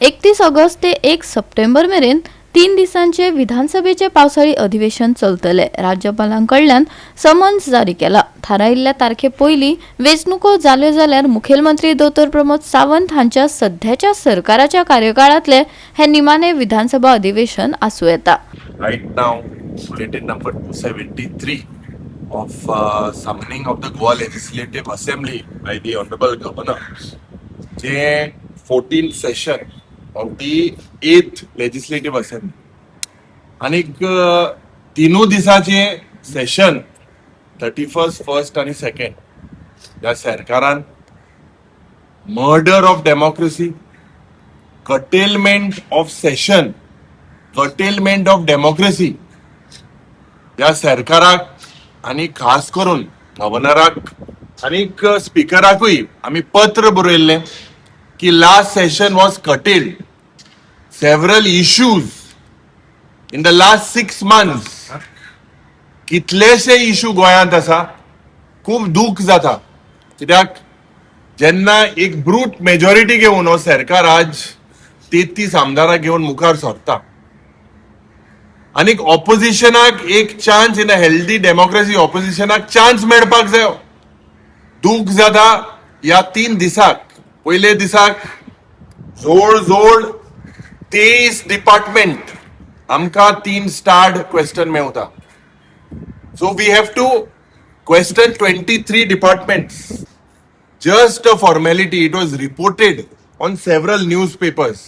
31 August ते 1 September मेरेन 3 दिसांचे विधानसभेचे पावसाळी अधिवेशन चलतले. राज्यपालांकडल्यान समन्स जारी केला. थारायिल्ल्या तारखे पयलीं वेंचणुको जाल्यो जाल्यार मुखेलमंत्री डॉ. प्रमोद सावंत हांच्या सध्याच्या सरकाराच्या कार्यकाळातले हे निमाणे विधानसभा अधिवेशन आसूं येता. Right now, stated number 273 of summoning of the Goa Legislative Assembly by the Honorable Governor. जे 14th session of the 8th Legislative Assembly. आणि तीनों दिसाचे सेशन 31st, 1st आणि 2nd या सरकारान murder of democracy, curtailment of session, curtailment of democracy या सरकाराक आणि खास करून गव्हर्नराक आणि स्पीकराकूय आम्ही पत्र बरयल्ले की last session was curtailed. Several issues in the last 6 months. कितलेशे इशू गोंयांत आसा. खूप दुख जाता कित्याक जेन्ना एक ब्रूट मेजॉरिटी घेऊन हो सरकार आज 33 आमदारां घेऊन मुखार सरता आणि ऑपोजिशनाक एक chance in a healthy democracy ऑपोजिशनाक चान्स मेळपाक जाय. दुख जाता या 3 दिसाक. पयले दिसाक जोड 23 डिपार्टमेंट आमकां 3 स्टार्ड क्वेश्चन मेवता. So we have to question 23 departments. Just a formality. It was reported on several newspapers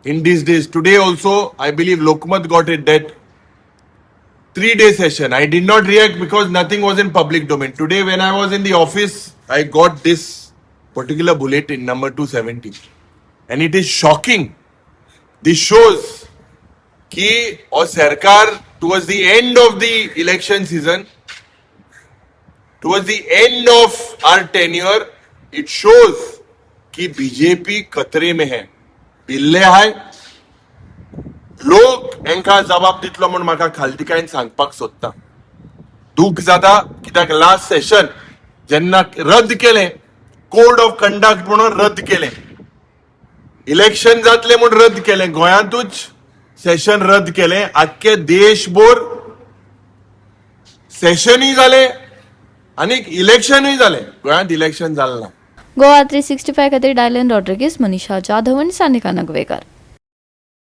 in these days. Today also, I believe Lokmat got it that 3-day session. I did not react because nothing was in public domain. Today when I was in the office, I got this particular bulletin, number 270. And it is shocking. This shows कि और सरकार towards the end of the election season, towards the end of our tenure, it shows कि BJP खतरे में है. भिल्ले हाय. लोक Enka जबाब दितलो म्हणून म्हाका खालतिकायन सांगपाक सोदता. दुख जाता कित्याक लास्ट सेशन जेन्ना रद्द केलें, कोड ऑफ कंडक्ट म्हणून रद्द केलें, इलेक्शन जातले म्हणून रद्द केलें, गोंयांतूच सेशन रद्द केले. आख्खे देशभर सेशनूय जाले आणि इलेक्शनूय जाले. गोंयांत इलेक्शन जालें ना. गोवा 365 खातीर डायलन रॉड्रिगीस, मनीषा जाधव आनी सानिका नगवेकर.